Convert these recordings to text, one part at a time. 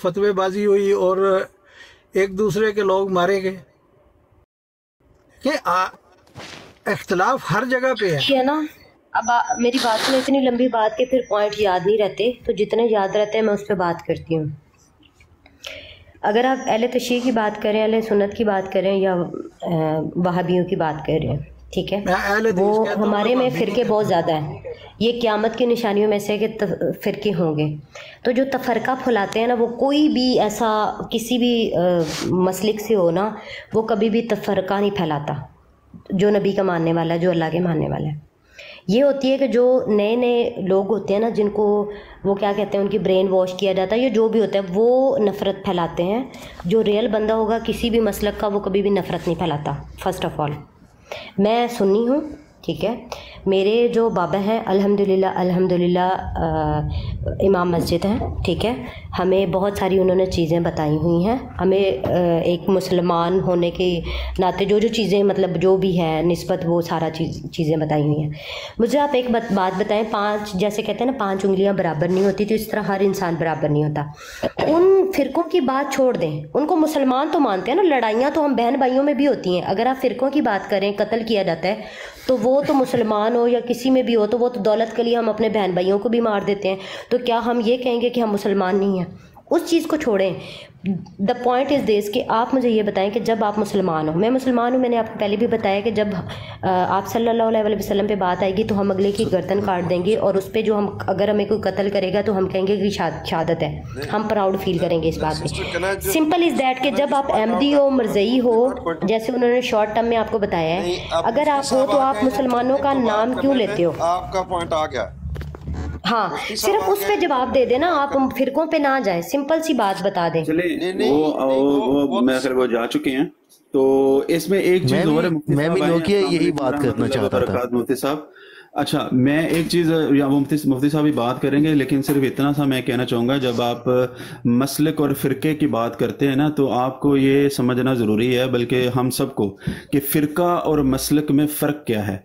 فتوے بازی ہوئی اور ایک دوسرے کے لوگ مارے گئے کہ اختلاف ہر جگہ پہ ہے. یہ ہے نا. اب میری بات میں اتنی لمبی بات کے پھر پوائنٹ یاد نہیں رہتے، تو جتنے یاد رہتے ہیں میں اس پہ بات کرتی ہوں. اگر آپ اہل تشیع کی بات کریں، اہل سنت کی بات کریں، یا وہابیوں کی بات کر رہے ہیں، ٹھیک ہے، میں اہل حدیث وہ کہتا ہوں، ہمارے میں وہابی نہیں فرقے کہتا. بہت زیادہ ہیں. یہ قیامت کی نشانیوں میں سے کہ فرقے ہوں گے. تو جو تفرقہ پھیلاتے ہیں نا، وہ کوئی بھی ایسا کسی بھی مسلک سے ہو نا، وہ کبھی بھی تفرقہ نہیں پھیلاتا جو نبی کا ماننے والا ہے، جو اللہ کے ماننے والا ہے. یہ ہوتی ہے کہ جو نئے نئے لوگ ہوتے ہیں نا، جن کو وہ کیا کہتے ہیں، ان کی برین واش کیا جاتا ہے، یا جو بھی ہوتا ہے، وہ نفرت پھیلاتے ہیں. جو ریئل بندہ ہوگا کسی بھی مسلک کا، وہ کبھی بھی نفرت نہیں پھیلاتا. فرسٹ آف آل میں سنی ہوں، ٹھیک ہے. میرے جو بابا ہیں الحمدللہ امام مسجد ہیں، ٹھیک ہے. ہمیں بہت ساری انہوں نے چیزیں بتائی ہوئی ہیں. ہمیں ایک مسلمان ہونے کے ناطے جو چیزیں مطلب جو بھی ہے نسبت، وہ سارا چیزیں بتائی ہوئی ہیں. مجھے آپ ایک بات بتائیں، جیسے کہتے ہیں نا 5 انگلیاں برابر نہیں ہوتی، تو اس طرح ہر انسان برابر نہیں ہوتا. ان فرقوں کی بات چھوڑ دیں، ان کو مسلمان تو مانتے ہیں نا. لڑائیاں تو ہم بہن بھائیوں میں بھی ہوتی ہیں. اگر آپ فرقوں کی بات کریں، قتل کیا جاتا ہے، تو وہ تو مسلمان ہو یا کسی میں بھی ہو، تو وہ تو دولت کے لیے ہم اپنے بہن بھائیوں کو بھی مار دیتے ہیں. تو کیا ہم یہ کہیں گے کہ ہم مسلمان نہیں ہیں؟ اس چیز کو چھوڑیں. دا پوائنٹ از دس کہ آپ مجھے یہ بتائیں کہ جب آپ مسلمان ہو، میں مسلمان ہوں، میں نے آپ کو پہلے بھی بتایا کہ جب آپ صلی اللہ علیہ وسلم پہ بات آئے گی تو ہم اگلے کی گردن کاٹ دیں گے، اور اس پہ جو اگر ہمیں کوئی قتل کرے گا تو ہم کہیں گے کہ شہادت ہے. ہم پراؤڈ فیل کریں گے اس بات پہ. سمپل از دیٹ کہ جب آپ احمدی ہو، مرزئی ہو، جیسے انہوں نے شارٹ ٹرم میں آپ کو بتایا ہے، اگر آپ ہو تو آپ مسلمانوں کا نام کیوں لیتے ہو؟ آپ کا پوائنٹ آ گیا. ہاں، صرف اس پہ جواب دے دینا، آپ فرقوں پہ نہ جائیں، سمپل سی بات بتا دیں. چلیں وہ میں خیر وہ جا چکے ہیں. تو اس میں ایک چیز اور ہے، میں بھی نوکیا یہی بات کرنا چاہتا تھا. مفتی صاحب، اچھا میں ایک چیز، یا مفتی صاحب ہی بات کریں گے، لیکن صرف اتنا سا میں کہنا چاہوں گا، جب آپ مسلک اور فرقے کی بات کرتے ہیں نا، تو آپ کو یہ سمجھنا ضروری ہے، بلکہ ہم سب کو، کہ فرقہ اور مسلک میں فرق کیا ہے.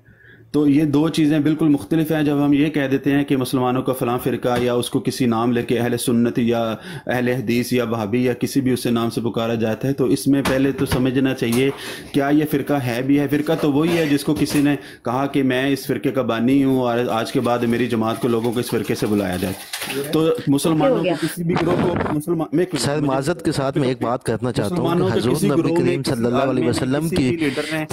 تو یہ دو چیزیں بالکل مختلف ہیں. جب ہم یہ کہہ دیتے ہیں کہ مسلمانوں کا فلاں فرقہ، یا اس کو کسی نام لے کے اہل سنت یا اہل حدیث یا وہابی یا کسی بھی اس سے نام سے پکارا جاتا ہے، تو اس میں پہلے تو سمجھنا چاہیے کیا یہ فرقہ ہے بھی ہے. فرقہ تو وہی ہے جس کو کسی نے کہا کہ میں اس فرقے کا بانی ہوں، اور آج کے بعد میری جماعت کو لوگوں کو اس فرقے سے بلایا جائے. تو مسلمانوں کو کسی بھی گروہ کو سر معذرت کے ساتھ میں ایک بات کرنا چاہتا ہوں کہ حضور نبی کریم صلی اللہ علیہ وسلم کی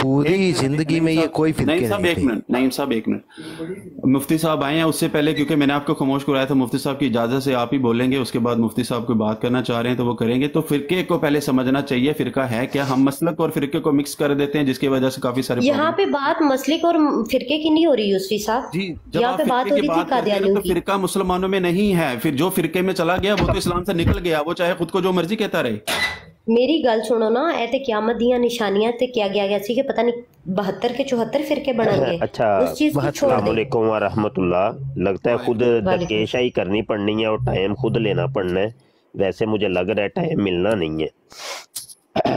پوری زندگی میں یہ کوئی فرقے نہیں تھے. نعیم صاحب ایک منٹ، مفتی صاحب آئے ہیں. اس سے پہلے کیونکہ میں نے آپ کو خاموش کرایا تھا، مفتی صاحب کی اجازت سے آپ ہی بولیں گے، اس کے بعد مفتی صاحب کوئی بات کرنا چاہ رہے ہیں تو وہ کریں گے. تو فرقے کو پہلے سمجھنا چاہیے، فرقہ ہے کیا. ہم مسلک اور فرقے کو مکس کر دیتے ہیں، جس کی وجہ سے کافی سارے یہاں پہ بات مسلک اور فرقے کی نہیں ہو رہی یوسفی صاحب. جی، جب یہاں آپ پہ بات فرقے ہو کی رہی تھی بات کرتے ہیں قادیانیوں تو کی. فرقہ مسلمانوں میں نہیں ہے. پھر جو فرقے میں چلا گیا وہ تو اسلام سے نکل گیا، وہ چاہے خود کو جو مرضی کہتا رہے. میری گل سنو نا، اے تے قیامت دیاں نشانیاں تے کیا گیا سی کہ پتہ نہیں 72 کے 74 فرقے بنن گے. اچھا، اس چیز کو چھوڑ السلام دیں. علیکم ورحمۃ اللہ. لگتا ہے خود دکیشائی کرنی پڑنی ہے اور ٹائم خود لینا پڑنا ہے. ویسے مجھے لگ رہا ہے ٹائم ملنا نہیں ہے.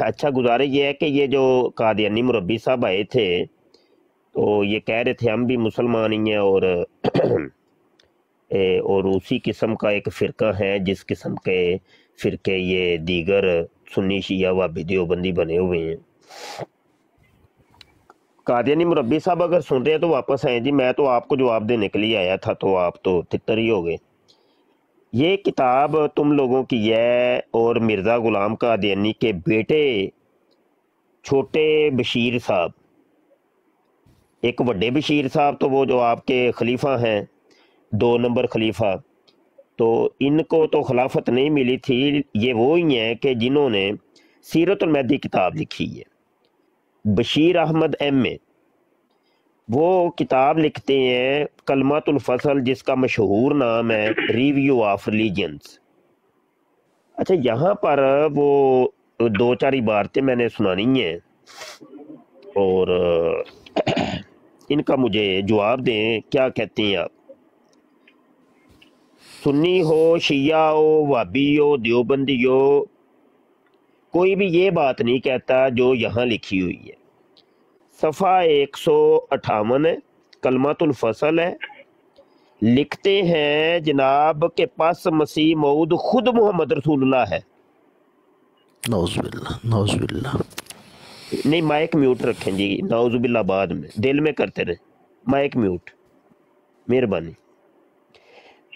اچھا، گزارش یہ ہے کہ یہ جو قادیانی مربی صاحب آئے تھے تو یہ کہہ رہے تھے ہم بھی مسلمان ہی ہیں، اور اسی قسم کا ایک فرقہ ہے جس قسم کے فرقے یہ دیگر سنی شیعہ وہابی دیوبندی بنے ہوئے ہیں. قادیانی مربی صاحب اگر سن رہے ہیں تو واپس آئیں جی. میں تو آپ کو جواب دینے کے لیے آیا تھا، تو آپ تو تتر ہی ہو گئے. یہ کتاب تم لوگوں کی ہے، اور مرزا غلام قادیانی کے بیٹے چھوٹے بشیر صاحب، ایک وڈے بشیر صاحب تو وہ جو آپ کے خلیفہ ہیں، 2 نمبر خلیفہ، تو ان کو تو خلافت نہیں ملی تھی. یہ وہی ہیں کہ جنہوں نے سیرت المہدی کتاب لکھی ہے. بشیر احمد ایم اے وہ کتاب لکھتے ہیں کلمات الفصل، جس کا مشہور نام ہے ریویو آف ریلیجنز. اچھا، یہاں پر وہ 2-4 عبارتیں میں نے سنانی ہیں، اور ان کا مجھے جواب دیں. کیا کہتے ہیں آپ؟ سنی ہو، شیعہ ہو، وہابی ہو، دیوبندی ہو، کوئی بھی یہ بات نہیں کہتا جو یہاں لکھی ہوئی ہے. صفحہ 158 ہے، کلمات الفصل ہے. لکھتے ہیں جناب کہ پس مسیح موعود خود محمد رسول اللہ ہے. نعوذ باللہ، نعوذ باللہ. نہیں مائک میوٹ رکھیں جی، نعوذ باللہ بعد میں دل میں کرتے رہیں، مائک میوٹ مہربانی.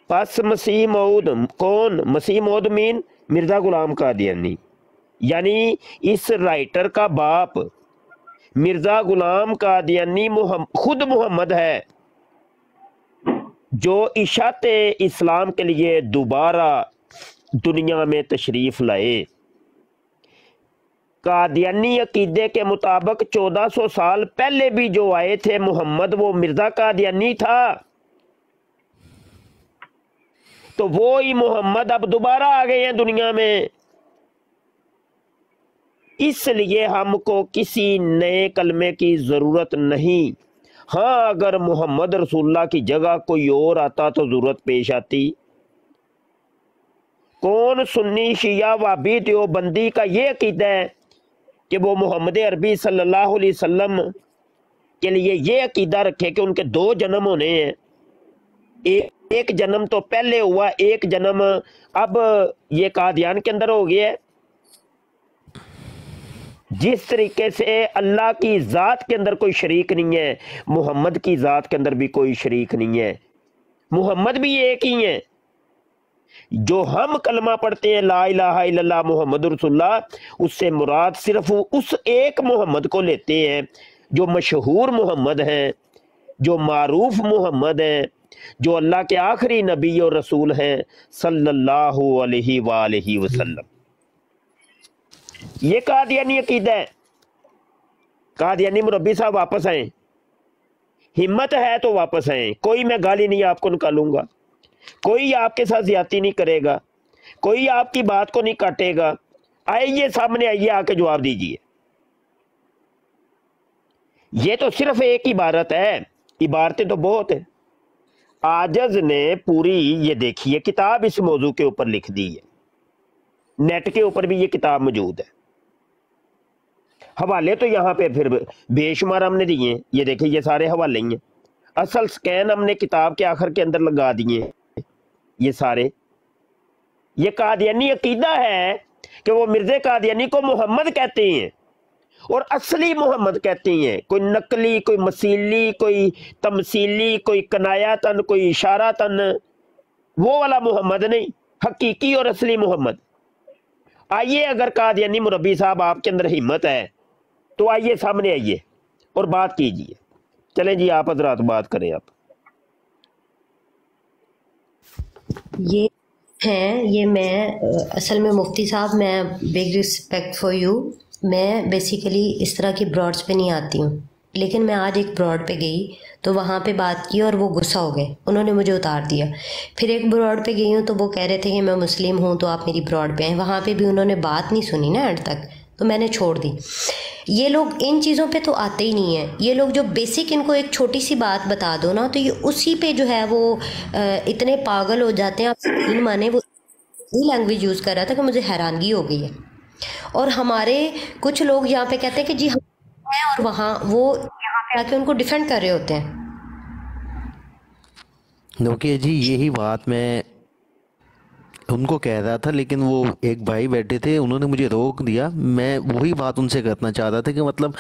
پس مسیح موعود، کون مسیح موعود؟ مین مرزا غلام قادیانی، یعنی اس رائٹر کا باپ مرزا غلام قادیانی خود محمد ہے جو اشاعت اسلام کے لیے دوبارہ دنیا میں تشریف لائے. قادیانی عقیدے کے مطابق 1400 سال پہلے بھی جو آئے تھے محمد، وہ مرزا قادیانی تھا، تو وہی محمد اب دوبارہ آ گئے ہیں دنیا میں. اس لیے ہم کو کسی نئے کلمے کی ضرورت نہیں. ہاں اگر محمد رسول اللہ کی جگہ کوئی اور آتا تو ضرورت پیش آتی. کون سنی شیعہ وہابی دیوبندی کا یہ عقیدہ ہے کہ وہ محمد عربی صلی اللہ علیہ وسلم کے لیے یہ عقیدہ رکھے کہ ان کے 2 جنم ہونے ہیں؟ ایک جنم تو پہلے ہوا، ایک جنم اب یہ قادیان کے اندر ہو گیا ہے. جس طریقے سے اللہ کی ذات کے اندر کوئی شریک نہیں ہے، محمد کی ذات کے اندر بھی کوئی شریک نہیں ہے. محمد بھی ایک ہی ہیں. جو ہم کلمہ پڑھتے ہیں لا الہ الا اللہ محمد رسول اللہ، اس سے مراد صرف اس ایک محمد کو لیتے ہیں جو مشہور محمد ہیں، جو معروف محمد ہیں، جو اللہ کے آخری نبی اور رسول ہیں صلی اللہ علیہ وآلہ وسلم. یہ قادیانی عقیدہ ہے. قادیانی مربی صاحب واپس آئیں، ہمت ہے تو واپس آئیں. کوئی میں گالی نہیں آپ کو نکالوں گا، کوئی آپ کے ساتھ زیادتی نہیں کرے گا، کوئی آپ کی بات کو نہیں کاٹے گا. آئیے سامنے آئیے، آ کے جواب دیجئے. یہ تو صرف ایک عبارت ہے، عبارتیں تو بہت ہیں. عاجز نے پوری یہ دیکھیے کتاب اس موضوع کے اوپر لکھ دی ہے، نیٹ کے اوپر بھی یہ کتاب موجود ہے. حوالے تو یہاں پہ پھر بے شمار ہم نے دیے ہیں. یہ دیکھیں یہ سارے حوالے ہی ہیں. اصل سکین ہم نے کتاب کے آخر کے اندر لگا دیے ہیں یہ سارے. یہ قادیانی عقیدہ ہے کہ وہ مرزا قادیانی کو محمد کہتے ہیں اور اصلی محمد کہتے ہیں. کوئی نقلی، کوئی مسیلی، کوئی تمثیلی، کوئی کنایا تن، کوئی اشارہ تن، وہ والا محمد نہیں، حقیقی اور اصلی محمد. آئیے اگر قادیانی مربی صاحب آپ کے اندر ہمت ہے تو آئیے سامنے آئیے اور بات کیجئے. چلیں جی آپ حضرات بات کریں. آپ یہ ہیں، یہ میں اصل میں مفتی صاحب، میں بگ رسپیکٹ فار یو، میں بیسیکلی اس طرح کی براڈس پہ نہیں آتی ہوں، لیکن میں آج ایک براڈ پہ گئی تو وہاں پہ بات کی اور وہ غصہ ہو گئے، انہوں نے مجھے اتار دیا. پھر ایک براڈ پہ گئی ہوں تو وہ کہہ رہے تھے کہ میں مسلم ہوں تو آپ میری براڈ پہ آئیں. وہاں پہ بھی انہوں نے بات نہیں سنی نا اینڈ تک، تو میں نے چھوڑ دی. یہ لوگ ان چیزوں پہ تو آتے ہی نہیں ہیں. یہ لوگ جو بیسک ان کو ایک چھوٹی سی بات بتا دو نا تو یہ اسی پہ جو ہے وہ اتنے پاگل ہو جاتے ہیں. آپ یقین مانیں وہ لینگویج یوز کر رہا تھا کہ مجھے حیرانگی ہو گئی ہے. اور ہمارے کچھ لوگ یہاں پہ کہتے ہیں کہ جی ہم ہیں، اور وہاں وہ یہاں پہ آ کے ان کو ڈیفینڈ کر رہے ہوتے ہیں. اوکے جی، یہی بات میں ان کو کہہ رہا تھا، لیکن وہ ایک بھائی بیٹھے تھے، انہوں نے مجھے روک دیا. میں وہی بات ان سے کرنا چاہ رہا تھا کہ مطلب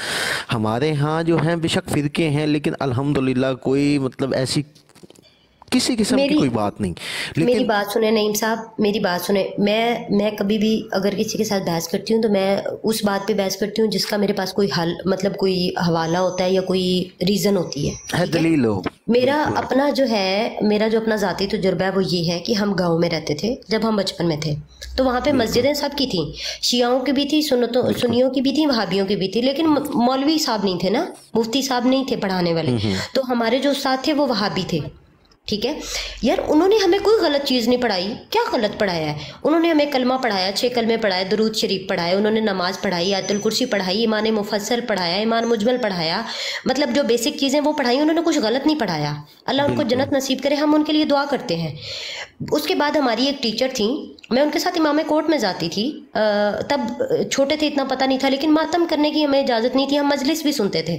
ہمارے ہاں جو ہیں بے شک فرقے ہیں، لیکن الحمدللہ کوئی مطلب ایسی کسی قسم کی کوئی بات نہیں. میری بات سنیں نعیم صاحب، میری بات سنیں. میں کبھی بھی اگر کسی کے ساتھ بحث کرتی ہوں تو میں اس بات پہ بحث کرتی ہوں جس کا میرے پاس کوئی حل، مطلب کوئی حوالہ ہوتا ہے یا کوئی ریزن ہوتی ہے. دلیل ہو. میرا اپنا جو ہے، میرا جو اپنا ذاتی تجربہ ہے وہ یہ ہے کہ ہم گاؤں میں رہتے تھے جب ہم بچپن میں تھے، تو وہاں پہ مسجدیں سب کی تھیں، شیعوں کی بھی تھی، سنیوں کی بھی تھیں، وہابیوں کی بھی تھی، لیکن مولوی صاحب نہیں تھے نا، مفتی صاحب نہیں تھے پڑھانے والے. تو ہمارے جو استاد تھے وہ وہابی تھے. ٹھیک ہے یار، انہوں نے ہمیں کوئی غلط چیز نہیں پڑھائی. کیا غلط پڑھایا ہے؟ انہوں نے ہمیں کلمہ پڑھایا، 6 کلمے پڑھائے، درود شریف پڑھائے، انہوں نے نماز پڑھائی، آیت الکرسی پڑھائی، ایمان مفصل پڑھایا، ایمان مجمل پڑھایا، مطلب جو بیسک چیزیں وہ پڑھائی. انہوں نے کچھ غلط نہیں پڑھایا. اللہ ان کو جنت نصیب کرے، ہم ان کے لیے دعا کرتے ہیں. اس کے بعد ہماری ایک ٹیچر تھیں، میں ان کے ساتھ امام کوٹ میں جاتی تھی. تب چھوٹے تھے، اتنا پتہ نہیں تھا، لیکن ماتم کرنے کی ہمیں اجازت نہیں تھی، ہم مجلس بھی سنتے تھے.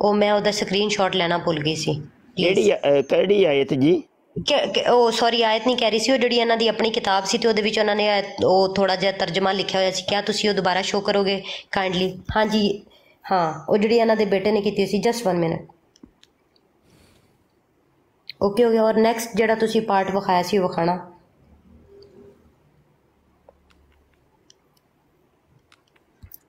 ਉਹ ਮੈਂ ਉਹਦਾ ਸਕਰੀਨਸ਼ਾਟ ਲੈਣਾ ਭੁੱਲ ਗਈ ਸੀ ਪਲੀਜ਼। ਕਿਹੜੀ ਆਇਤ ਜੀ? ਉਹ ਸੌਰੀ ਆਇਤ ਨਹੀਂ ਕਹਿ ਰਹੀ ਸੀ, ਉਹ ਜਿਹੜੀ ਇਹਨਾਂ ਦੀ ਆਪਣੀ ਕਿਤਾਬ ਸੀ ਤੇ ਉਹਦੇ ਵਿੱਚ ਉਹਨਾਂ ਨੇ ਉਹ ਥੋੜਾ ਜਿਹਾ ਤਰਜਮਾ ਲਿਖਿਆ ਹੋਇਆ ਸੀ, ਕਿਆ ਤੁਸੀਂ ਉਹ ਦੁਬਾਰਾ ਸ਼ੋ ਕਰੋਗੇ ਕਾਈਂਡਲੀ? ਹਾਂਜੀ ਹਾਂ, ਉਹ ਜਿਹੜੀ ਇਹਨਾਂ ਦੇ ਬੇਟੇ ਨੇ ਕੀਤੀ ਸੀ। Just 1 minute. ਓਕੇ ਹੋ ਗਿਆ। ਔਰ ਨੈਕਸਟ ਜਿਹੜਾ ਤੁਸੀਂ ਪਾਰਟ ਵਿਖਾਇਆ ਸੀ ਉਹ ਵਿਖਾਣਾ।